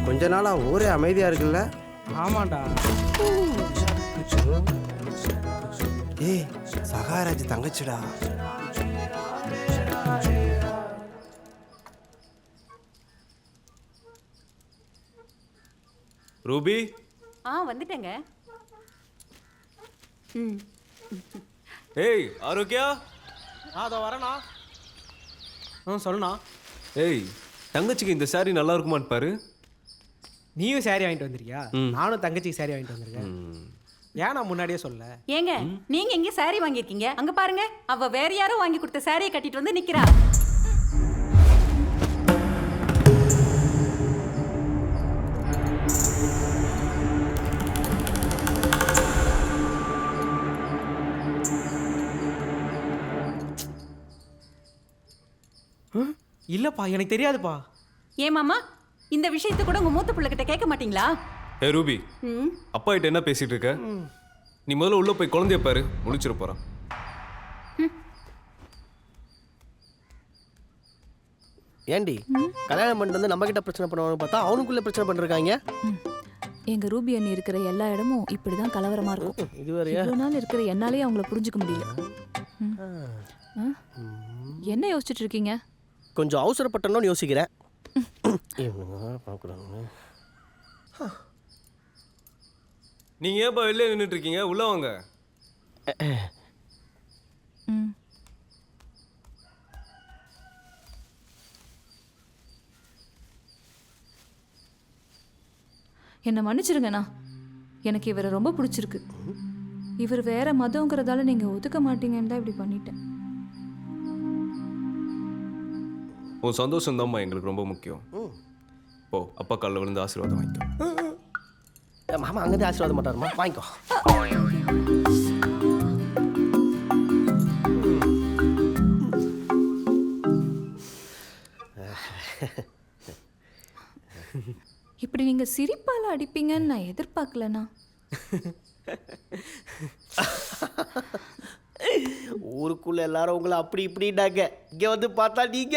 கொஞ்ச நாளா ஊரே அமைதியா இருக்குல்ல? ஆமாண்டா. ஏய், சகாராஜ் தங்கச்சிடா. ரூபி. வந்துட்டேங்க. ஏய் ஆரோக்கியா. அதோ வரேண்ணா. சொல்லுண்ணா. ஏய் தங்கச்சிக்கு இந்த சாரி நல்லா இருக்குமான்னு பாரு. நீயும் சாரி வாங்கிட்டு வந்திருக்கியா? நானும் தங்கச்சிக்கு சாரி வாங்கிட்டு வந்திருக்கேன். ஏன் நான் முன்னாடியே சொல்ல? ஏங்க நீங்க எங்க சாரி வாங்கியிருக்கீங்க? அங்க பாருங்க, அவ வேற யாரோ வாங்கி கொடுத்த சாரியை கட்டிட்டு வந்து நிக்கிறா. இல்லப்பா, எனக்கு தெரியாதுப்பா. ஏன் மாமா, இந்த விஷயத்தை கூட உங்க மூத்த பிள்ளைகிட்ட கேட்க மாட்டீங்களா? ஏ ரூபி, அப்பா கிட்ட என்ன பேசிட்டு இருக்க? நீ முதல்ல உள்ள போய் குழந்தைய பாரு, முடிச்சிட போறான். ஏண்டி கல்யாணம் பண்ணிட்டு வந்து நம்ம கிட்ட பிரச்சனை பண்ணுவாங்க பார்த்தா அவனுக்குள்ள பிரச்சனை பண்ணிருக்காங்க. எங்க ரூபி அண்ணி இருக்கிற எல்லா இடமும் இப்படிதான் கலவரமா இருக்கும். இவ்வளவு நாள் இருக்கிற என்னாலே அவங்கள புரிஞ்சுக்க முடியல. என்ன யோசிச்சுட்டு இருக்கீங்க? கொஞ்சம் அவசரப்பட்டணும்னு யோசிக்கிறேன். நீங்க ஏப்பா வெளியே நின்றுட்டு இருக்கீங்க? உள்ள வாங்க. என்ன மன்னிச்சிருங்கண்ணா, எனக்கு இவரை ரொம்ப பிடிச்சிருக்கு. இவர் வேற மதங்கிறதால நீங்க ஒதுக்க மாட்டீங்கன்னு தான் இப்படி பண்ணிட்டேன். உன் சந்தோஷம் தான்மா எங்களுக்கு ரொம்ப முக்கியம். போ, அப்பா காலில் விழுந்து ஆசீர்வாதம் வாங்கிக்கோ. மாமா அங்கேருந்து ஆசீர்வாதம் மாட்டாருமா, வாங்கிக்கோ. இப்படி நீங்க சிரிப்பால அடிப்பீங்கன்னு நான் எதிர்பார்க்கலண்ணா. ஊருக்குள்ள எல்லாரும் உங்களை அப்படி இப்படின்னாங்க, இங்க வந்து பார்த்தா நீங்க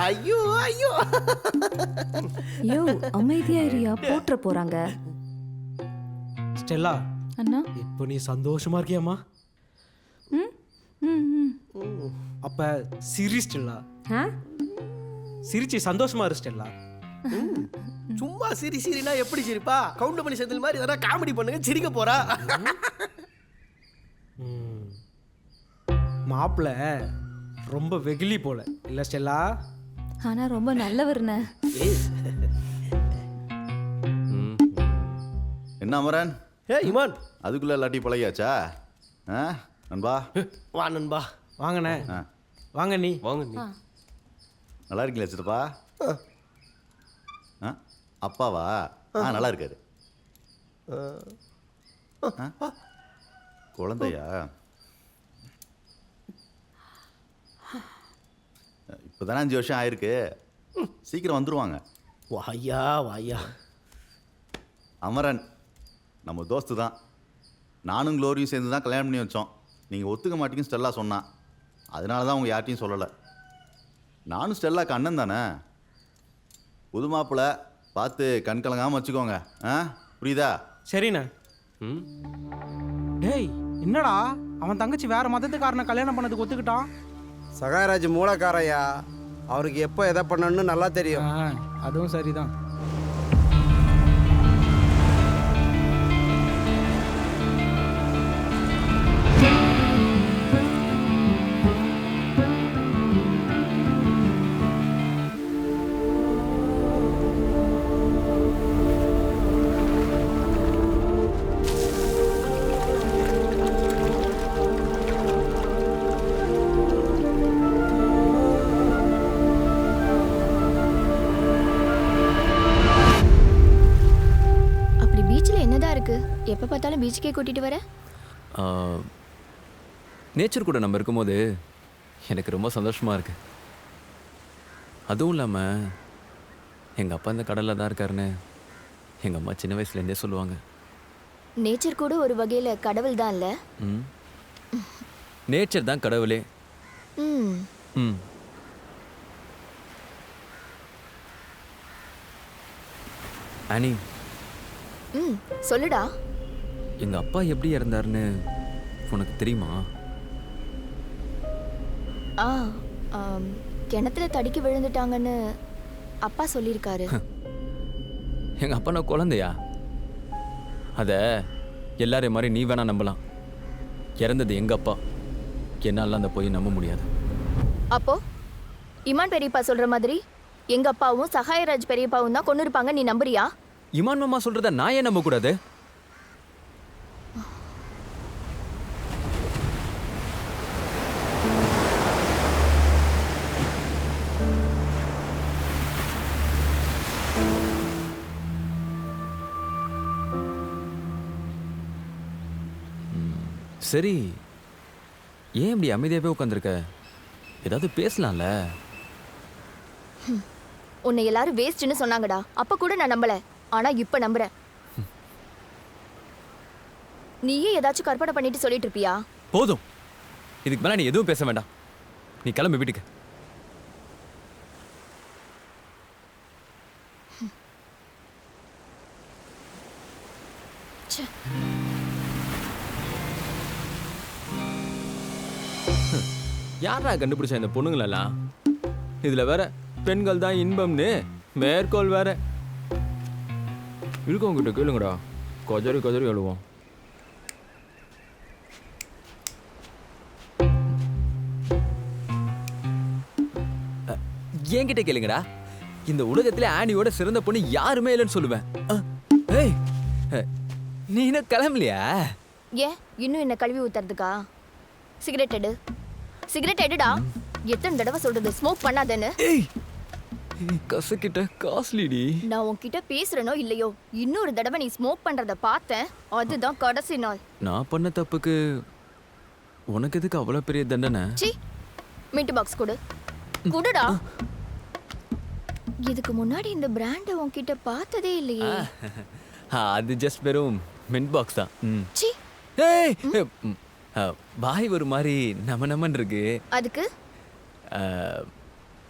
ஐயோ ஐயோ. ஐயோ அமைதியா இருயா, போற்ற போறாங்க. ஸ்டெல்லா அண்ணா, இப்போ நீ சந்தோஷமா இருக்கியாம்மா? அப்ப சிரி ஸ்டெல்லா. சிரிச்சு சந்தோஷமா இரு ஸ்டெல்லா. சும்மா சிரி சிரினா எப்படி சிரிப்பா? கவுண்ட் பண்ணி செந்தில் மாதிரி எதனா காமெடி பண்ணுங்க, சிரிக்க போறா. மாப்பிள்ள ரொம்ப வெகுலி போல இல்ல ஸ்டெல்லா? ஆனா ரொம்ப நல்லவர்ண்ணே. என்ன அமரன்? இமான் அதுக்குள்ள எல்லாட்டி பழகியாச்சா? நண்பா வா நண்பா. வாங்கண்ணே. வாங்க நீ. வாங்க நீ. நல்லா இருக்கீங்களா சித்தப்பா? அப்பாவா? நல்லா இருக்காரு. குழந்தையா? இப்போதானே 5 வருஷம் ஆயிருக்கு, சீக்கிரம் வந்துருவாங்க. வாயா வாயா. அமரன் நம்ம தோஸ்து தான். நானும் க்ளோரியும் சேர்ந்து தான் கல்யாணம் பண்ணி வச்சோம். நீங்கள் ஒத்துக்க மாட்டீங்கன்னு ஸ்டெல்லா சொன்னான், அதனால தான் உங்கள் யார்ட்டையும் சொல்லலை. நானும் ஸ்டெல்லாக்கு அண்ணன் தானே. புது மாப்பிள்ளை பார்த்து கண் கலங்காமல் வச்சுக்கோங்க. புரியுதா? சரிண்ணே. டேய் என்னடா, அவன் தங்கச்சி வேற மதத்துக்காரனை கல்யாணம் பண்ணதுக்கு ஒத்துக்கிட்டான்? சகாராஜ் மூலக்காரையா, அவருக்கு எப்போ எதை பண்ணணும்னு நல்லா தெரியும். அதுவும் சரிதான். எப்போ பார்த்தாலும் பீச்சுக்கே கூட்டிகிட்டு வர? நேச்சர் கூட நம்ம இருக்கும்போது எனக்கு ரொம்ப சந்தோஷமாக இருக்கு. அதுவும் இல்லாமல் எங்கள் அப்பா இந்த கடலில் தான் இருக்காருன்னு எங்கள் அம்மா சின்ன வயசுலேருந்தே சொல்லுவாங்க. நேச்சர் கூட ஒரு வகையில் கடவுள் தான் இல்லை? ம், நேச்சர் தான் கடவுளே. ம். ம். ஆனி, ம் சொல்லுடா. எங்கள் அப்பா எப்படி இறந்தாருன்னு உனக்கு தெரியுமா? ஆ கிணத்துல தடுக்கி விழுந்துட்டாங்கன்னு அப்பா சொல்லியிருக்காரு. எங்கள் அப்பா நான் குழந்தையா? அதை எல்லாரையும் மாதிரி நீ வேணா நம்பலாம். இறந்தது எங்கள் அப்பா. என்னால் அந்த போய் நம்ப முடியாது. அப்போ இமான் பெரியப்பா சொல்ற மாதிரி எங்க அப்பாவும் சகாயராஜ் பெரியப்பாவும் தான் கொண்டு இருப்பாங்க, நீ நம்புறியா? இமான் மாமா சொல்கிறத நான் ஏன் நம்பக்கூடாது? சரி, ஏன் இப்படி அமைதியாகவே உட்காந்துருக்க? ஏதாவது பேசலாம்ல? உன்னை எல்லாரும் வேஸ்ட்னு சொன்னாங்கடா, அப்ப கூட நான் நம்பல. ஆனா இப்ப நம்புறேன். நீயே ஏதாச்சும் கற்பனை பண்ணிட்டு சொல்லிட்டு இருப்பியா? போதும், இதுக்கு மேலே நீ எதுவும் பேச வேண்டாம். நீ கிளம்பு வீட்டுக்கு. யாரா கண்டுபிடிச்ச இந்த பொண்ணுங்களெல்லாம்? இதுல வேற பெண்கள் தான் இன்பம்னு மேற்கோள் வேற. இருக்கவங்கிட்ட கேளுங்கடா, கொஜரி கொஜரி எழுவோம். என்கிட்ட கேளுங்கடா. இந்த உலகத்துல ஆனியோட சிறந்த பொண்ணு யாருமே இல்லைன்னு சொல்லுவேன். ஏய், நீ இன்னும் கிளம்பலையா? ஏன் இன்னும் என்ன கழுவி ஊத்துறதுக்கா? சிகரெட் எடு, சிகரெட் எடுடா. எத்தனை தடவை சொல்றது ஸ்மோக் பண்ணாதேன்னு? ஏய், கசக்கிட்ட காஸ்ட்லிடி. நான் உன்கிட்ட பேசுறனோ இல்லையோ, இன்னொரு தடவை நீ ஸ்மோக் பண்றத பார்த்தேன், அதுதான் கடைசி நாள். நான் பண்ண தப்புக்கு உனக்கு எதுக்கு அவ்வளோ பெரிய தண்டனை? சி, மின்ட் பாக்ஸ் கொடு, குடுடா. இதுக்கு முன்னாடி இந்த பிராண்டை உன்கிட்ட பார்த்ததே இல்லையே. அது ஜஸ்ட் வெறும் மின்ட் பாக்ஸ் தான். ம். சி, ஏய், வாய் ஒரு மாதிரி நமன்னு இருக்கு. அதுக்கு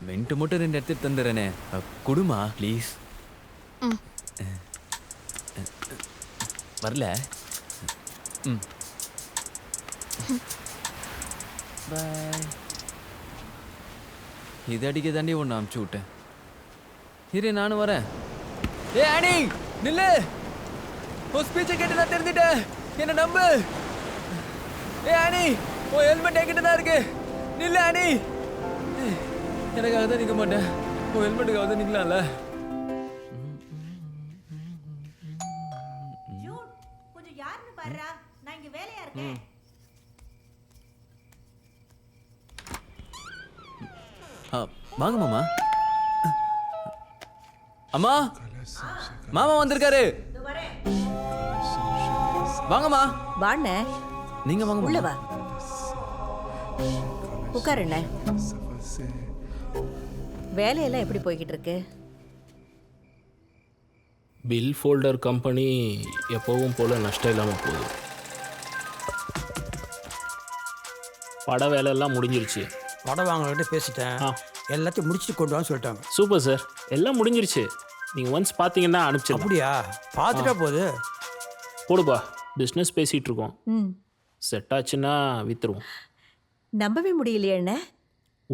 மின்ட்டு மட்டும் 2 எடுத்து தந்துடுறேனே, குடுமா ப்ளீஸ். ம். வரல. ம். பாய். இது அடிக்க தாண்டி ஒன்று அமுச்சு விட்டேன். இரு, நானும் வரேன். ஏ ஆனி, நில்லு. உன் ஸ்பீச்சை கேட்டு நான் தெரிஞ்சிட்டேன், என்ன நம்பு. ஏ ஆனி, உன் ஹெல்மெட் என்கிட்ட தான் இருக்கு. நில்லு ஆனி. எனக்காக தான் நிற்க மாட்டேன், உன் ஹெல்மெட்டுக்காக தான் நிற்கலாம்ல. கொஞ்சம் யாருன்னு பாருடா, நான் இங்க வேலையா இருக்கேன். வாங்க மாமா. அம்மா, மாமா வந்திருக்காரு. வாங்கம்மா. வாண்ணே, நீங்க வாங்க. உள்ள வா, உட்காருண்ணே. வேலையெல்லாம் எப்படி போய்கிட்டு இருக்கு? பில் ஃபோல்டர் கம்பெனி எப்பவும் போல நஷ்டம் இல்லாமல் போகுது. பட வேலையெல்லாம் முடிஞ்சிருச்சு. படம் வாங்கக்கிட்ட பேசிட்டேன், எல்லாத்தையும் முடிச்சுட்டு கொண்டு வான்னு சொல்லிட்டாங்க. சூப்பர் சார், எல்லாம் முடிஞ்சிருச்சு. நீங்கள் ஒன்ஸ் பார்த்தீங்கன்னா அனுப்பிச்சிடலாம். அப்படியா? பார்த்துட்டா போகுது. போடுப்பா, பிஸ்னஸ் பேசிகிட்டு இருக்கோம். ம், செட் ஆச்சுன்னா விற்றுருவோம். நம்பவே முடியலையே அண்ணே.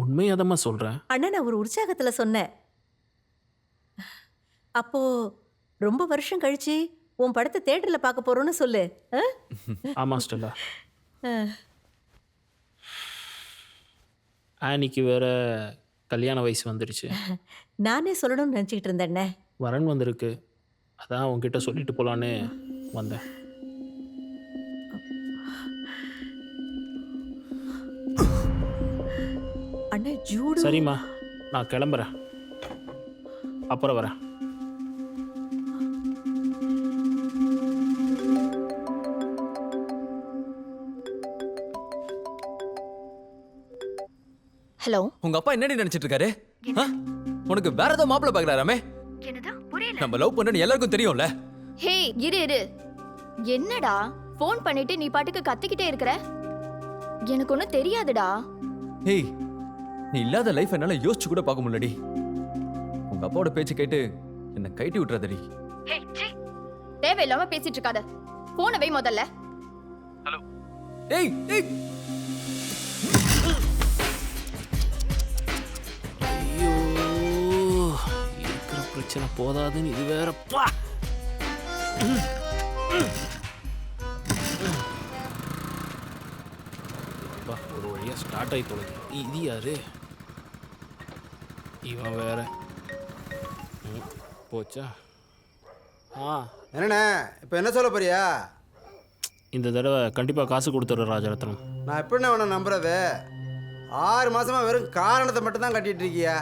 உண்மையாதமாக சொல்கிறேன் அண்ணா, நான் ஒரு உற்சாகத்துல சொன்னேன். அப்போ ரொம்ப வருஷம் கழிச்சு உன் படத்தை தியேட்டர்ல பார்க்க போறோம்னு சொல்லு. ஆமாம் ஸ்டெல்லா. ஆனிக்கு வேற கல்யாண வயசு வந்துருச்சு. நானே சொல்லணும்னு நினச்சிக்கிட்டு இருந்தேண்ணே. வரன் வந்திருக்கு, அதான் உங்ககிட்ட சொல்லிட்டு போகலான்னு வந்தேன். அண்ணா ஜூடு. சரிம்மா, நான் கிளம்புறேன், அப்புறம் வரேன். ஹலோ. உங்க அப்பா என்னடி நினைச்சிட்டு இருக்காரு? ஆ? உனக்கு வேற ஏதோ மாப்பிள்ளை பார்க்கறாராமே? என்னடா புரியல. நம்ம லவ் பண்றோம்னு எல்லாருக்கும் தெரியும்ல. ஹே இரு. என்னடா ஃபோன் பண்ணிட்டு நீ பாட்டுக்கு கத்திக்கிட்டே இருக்கற? எனக்கு ஒன்றும் தெரியாதுடா. ஏய், நீ இல்லாத லைஃப் என்னால யோசிச்சு கூட பார்க்க முடியலடி. உங்க அப்பாவோட பேச்சு கேட்டு என்ன கைட்டி விட்டுறாதடி. தேவையில்லாம பேசிட்டு இருக்காத. போனை வை முதல்ல. ஹலோ. ஏய் ஏய். ஐயோ, இருக்கிற பிரச்சனை போதாதுன்னு இது வேறப்பா. ஒரு வழியா ஸ்டார்ட் ஆகி தொலைது. இது யாரு? இவன் வேற. போச்சா? என்னண்ணே இப்போ என்ன சொல்ல போறியா? இந்த தடவை கண்டிப்பாக காசு கொடுத்துட்றேன் ராஜரத்னம். நான் எப்படிண்ணே உன்னை நம்புறது? 6 மாசமா வெறும் காரணத்தை மட்டும் தான் கட்டிட்டு இருக்கியா?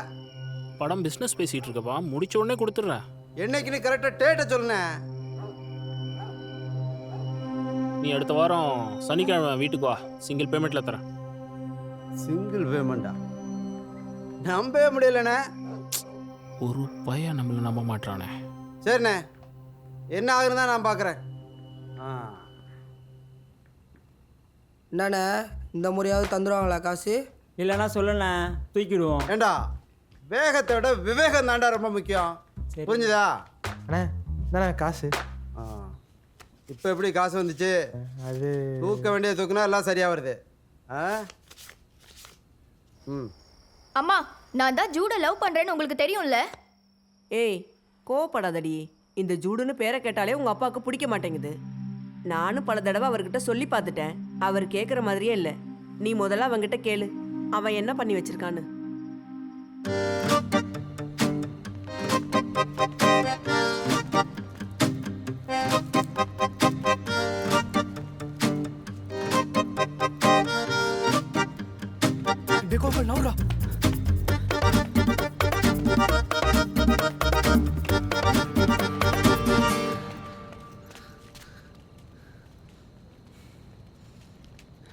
படம் பிஸ்னஸ் பேசிகிட்டு இருக்கப்பா, முடிச்ச உடனே கொடுத்துட்றேன். என்னைக்குன்னு கரெக்டாக டேட்டை சொல்லுண்ணே. நீ அடுத்த வாரம் சனிக்கிழமை வீட்டுக்கு வா, சிங்கிள் பேமெண்ட்டில் தரேன். சிங்கிள் பேமெண்ட்டா? நம்பவே முடியலண்ணே. ஒரு பையன் நம்மளை நம்ப மாட்டானே. சரிண்ணே, என்ன ஆகுதுன்னு தான் நான் பார்க்குறேன். என்னண்ணே இந்த முறையாவது தந்துடுவாங்களா காசு? இல்லைன்னா சொல்லண்ணே, தூக்கிடுவோம். ஏண்டா வேகத்தை விட விவேகம் தாண்டா ரொம்ப முக்கியம். புரிஞ்சுதா? அண்ணா தானே காசு. இப்போ எப்படி காசு வந்துச்சு? அது தூக்க வேண்டிய தூக்குனா எல்லாம் சரியா வருது. அம்மா, நான் தான் ஜூட லவ் பண்றேன்னு உங்களுக்கு தெரியும்ல? ஏய் கோவப்படாதடி. இந்த ஜூடுன்னு பேரை கேட்டாலே உங்க அப்பாவுக்கு பிடிக்க மாட்டேங்குது. நானும் பல தடவை அவர்கிட்ட சொல்லி பார்த்துட்டேன். அவர் கேட்குற மாதிரியே இல்லை. நீ முதல்ல அவன்கிட்ட கேளு, அவன் என்ன பண்ணி வச்சிருக்கான்னு.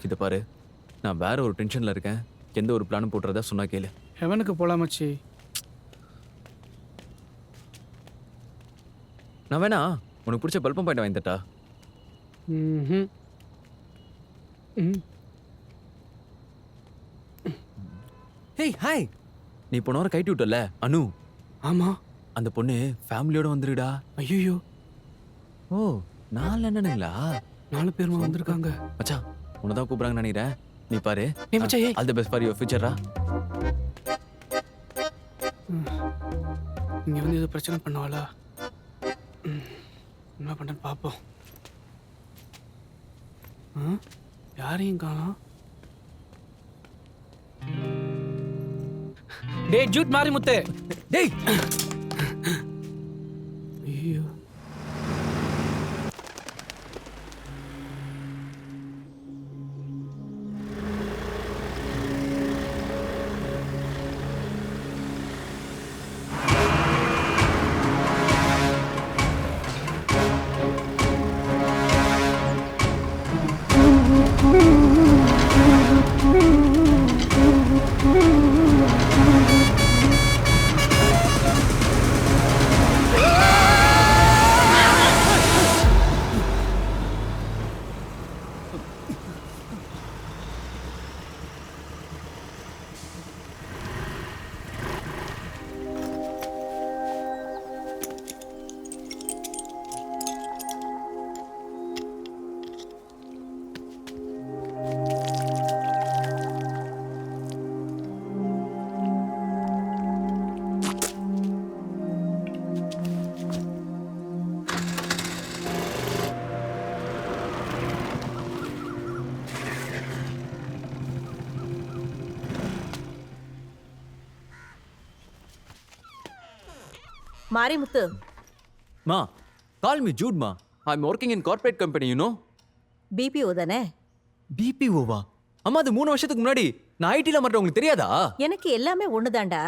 இதை பாரு, நான் வேற ஒரு டென்ஷன்ல இருக்கேன். எந்த ஒரு பிளானும் போட்டுறதா சொன்னா கேளு. ஹெவனுக்கு போலாமச்சி. நான் வேணா உனக்கு பிடிச்ச பல்பம் பாயிண்ட் வாங்கி தட்டா? ஹேய் ஹாய், நீ போன வாரம் கைட்டி விட்டல அனு? ஆமா, அந்த பொண்ணு ஃபேமிலியோட வந்துருடா. ஐயோ. ஓ, 4 என்னங்களா? 4 பேருமா வந்திருக்காங்க. மச்சான், உன்னதான் கூப்பிடுறாங்கன்னு நினைக்கிறேன். நீ பாரு. மச்சான், ஏய். All the best for your ஃபியூச்சரா. இங்க வந்து ஏதோ பிரச்சனை பண்ணுவாளா? என்ன பண்ணுறேன்னு பார்ப்போம். யாரையும் காணோம். டேய் ஜூட் மாறி முத்து. டேய் ஐயோ. மாரிமுத்து. மா, கால் மீ ஜூட் மா. I am working in corporate company, you know. BPO தானே? பிபிஓவா? அம்மா, அது 3 வருஷத்துக்கு முன்னாடி. நான் ஐடில மட்டும் உங்களுக்கு தெரியாதா? எனக்கு எல்லாமே ஒண்ணுதான்டா.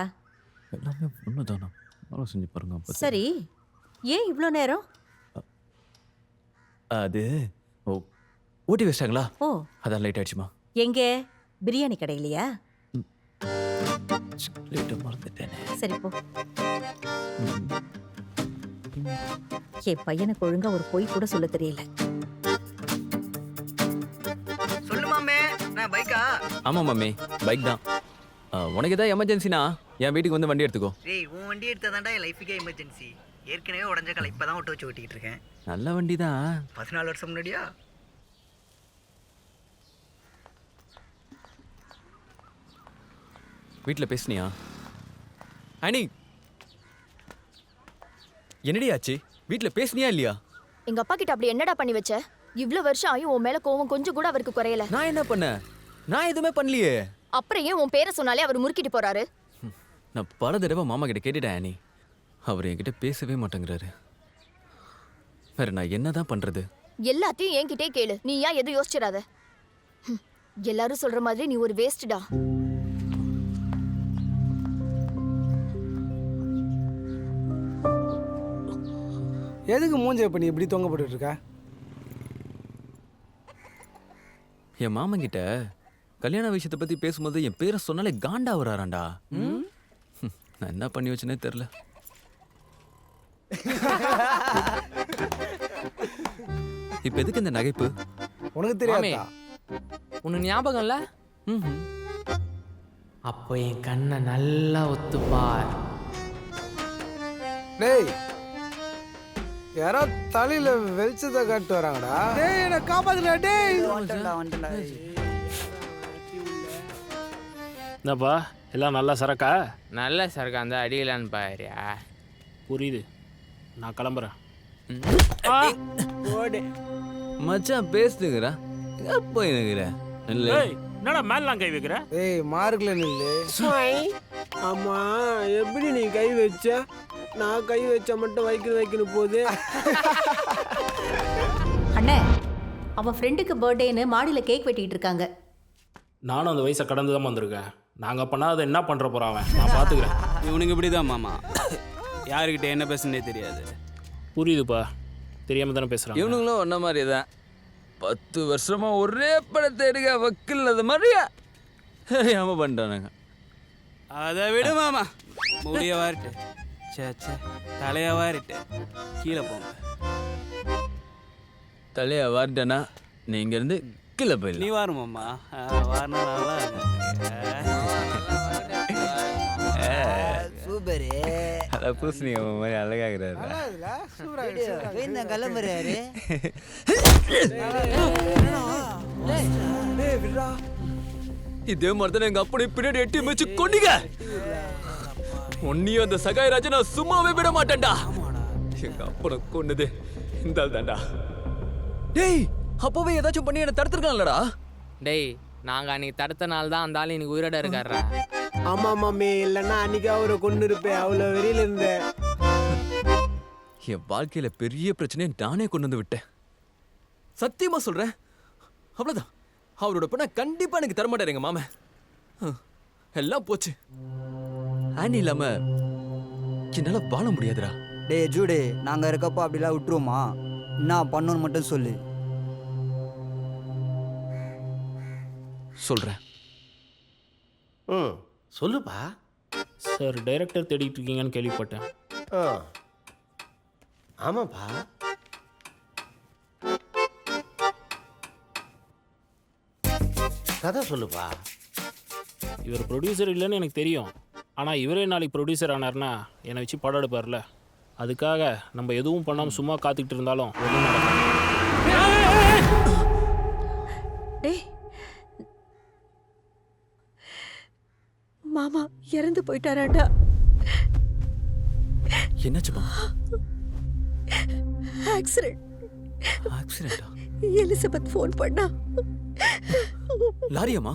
எல்லாமே ஒண்ணுதானா? நானும் செஞ்சு பாருங்க அப்ப. சரி, ஏன் இவ்ளோ நேரம்? அது ஓட்டி வச்சிட்டாங்களா? ஓ, அதான் லேட் ஆயிடுச்சுமா. எங்க பிரியாணி கடையிலையா? சொல்லிட்டு மறந்துட்டேனே. சரி போ. என் பையனுக்கு ஒழுங்கா ஒரு பொய் கூட சொல்ல தெரியல. சொல்லு மாமே, நான் பைக்கா? ஆமா மாமி, பைக் தான். உனக்கு ஏதாவது எமர்ஜென்சினா என் வீட்டுக்கு வந்து வண்டி எடுத்துக்கோ. டேய், உன் வண்டி எடுத்ததாண்டா என் லைஃபுக்கே எமர்ஜென்சி. ஏற்கனவே உடஞ்ச கலை இப்பதான் விட்டு வச்சு ஓட்டிக்கிட்டு இருக்கேன். நல்ல வண்டி தான். 14 வருஷம் முன்னாடியா? வீட்டில் பேசுனியா? அனி, என்னடி ஆச்சு? வீட்டில் பேசுனியா இல்லையா? எங்க அப்பா கிட்ட அப்படி என்னடா பண்ணி வச்ச? இவ்ளோ வருஷம் ஆயும் உன் மேல கோவம் கொஞ்சம் கூட அவருக்கு குறையல. நான் என்ன பண்ணேன்? நான் எதுவுமே பண்ணலையே. அப்புறம் ஏன் உன் பேரை சொன்னாலே அவர் முறுக்கிட்டு போறாரு? நான் பல தடவை மாமா கிட்ட கேட்டுட்டேன் அனி. அவர் என்கிட்ட பேசவே மாட்டேங்கிறாரு. வேற நான் என்னதான் பண்றது? எல்லாத்தையும் என்கிட்டே கேளு. நீ ஏன் எதுவும் யோசிச்சிடாத. எல்லாரும் சொல்ற மாதிரி நீ ஒரு வேஸ்ட்டா. எதுக்கு மூஞ்ச பண்ணி இப்படி தொங்க போட்டுட்டு இருக்க? என் மாமன் கிட்ட கல்யாண விஷயத்தை பத்தி பேசும்போது என் பேரை சொன்னாலே காண்டா வராராண்டா. நான் என்ன பண்ணி வச்சேனே தெரியல. இப்ப எதுக்கு இந்த நகைப்பு? உனக்கு தெரியாதா? உனக்கு ஞாபகம் இல்ல? அப்போ என் கண்ணை நல்லா ஒத்துப்பார். டேய், யாரோ தலையில வெளிச்சத்தை காட்டு வராங்கடா. டேய், என்ன காப்பாத்துடா. டேய், வந்துடா. என்னப்பா எல்லாம் நல்லா சரக்கா? நல்ல சரக்கு அந்த அடிக்கலான்னு பாரியா? புரியுது, நான் கிளம்புறேன். மச்சான் பேசுதுங்கிறா போயினுங்கிற. என்னடா மேலாம் கை வைக்கிற? ஏய், மார்க்ல நில்லு. ஆமா, எப்படி நீ கை வச்ச? நான் கை வச்சா மட்டும் வைக்கணும் போகுது. அண்ணே, அவன் ஃப்ரெண்டுக்கு பர்த்டேன்னு மாடியில கேக் வெட்டிட்டு இருக்காங்க. நானும் அந்த வயசை கடந்து தான் வந்திருக்கேன். நாங்கள் பண்ணால் அதை என்ன பண்ணுற போகிறான் அவன்? நான் பார்த்துக்கிறேன். இவனுக்கு இப்படி தான் மாமா, யாருக்கிட்ட என்ன பேசுனே தெரியாது. புரியுதுப்பா, தெரியாமல் தானே பேசுகிறான். இவனுங்களும் ஒன்ன மாதிரி தான் 10 வருஷமா ஒரே படத்தை எடுக்க வக்கில்லாத மாதிரியா தெரியாம பண்ணிட்டானுங்க. அதை விடு மாமா, முடிய வாரிட்டு தலையா வாரிட்டு கீழே போங்க. தலையா வாரிட்டேன்னா நீங்க இருந்து கீழே போயிடலாம். நீ வாரு மாமா, வாரினா நல்லா சூப்பரு. அதான் பூசணி அவன் மாதிரி அழகாகிறாரு. கிளம்புறாரு. இதே மாதிரி தான் எங்க அப்பனை பின்னாடி எட்டி வச்சு கொண்டீங்க. உன்னையும் அந்த சகாயராஜ நான் சும்மாவே விட மாட்டேன்டா. எங்க அப்பனை கொண்டது இந்த ஆள் தான்டா. டேய், அப்பவே ஏதாச்சும் பண்ணி என்ன தடுத்துருக்கான்லடா. டேய், நாங்க அன்னைக்கு தடுத்த நாள் தான் அந்த ஆள் இன்னைக்கு உயிரோட இருக்காரா? ஆமா மாமி, இல்லைன்னா அன்னைக்கு அவரை கொண்டு இருப்பேன். அவ்வளோ வெறியில இருந்தேன். என் வாழ்க்கையில பெரிய பிரச்சனையை நானே கொண்டு வந்து விட்டேன். சத்தியமா சொல்றேன். அவ்வளவுதான், அவரோட பொண்ணை கண்டிப்பா எனக்கு தரமாட்டாரு எங்க மாமன். எல்லாம் போச்சு. ஆனி இல்லாம என்னால வாழ முடியாதுடா. டேய் ஜூடு, நாங்க இருக்கப்போ அப்படிலாம் விட்டுருவோமா? என்ன பண்ணணும்னு மட்டும் சொல்லு. சொல்றேன். சொல்லுப்பா. சார், டைரக்டர் தேடிட்டு இருக்கீங்கன்னு கேள்விப்பட்டேன். ஆமாப்பா. கதை சொல்லுப்பா. இவர் ப்ரொடியூசர் இல்லைன்னு எனக்கு தெரியும். ஆனால் இவரே நாளைக்கு ப்ரொடியூசர் ஆனார்னா என்னை வச்சு படம் எடுப்பார்ல. அதுக்காக நம்ம எதுவும் பண்ணாமல் சும்மா காத்துக்கிட்டு இருந்தாலும் ஒன்றும் நடக்காது. டேய், மாமா இறந்து போயிட்டாராடா. என்னாச்சுமா? ஆக்சிடென்ட். ஆக்சிடென்ட்டா? எலிசபெத் ஃபோன் பண்ணா. லாரியம்மா?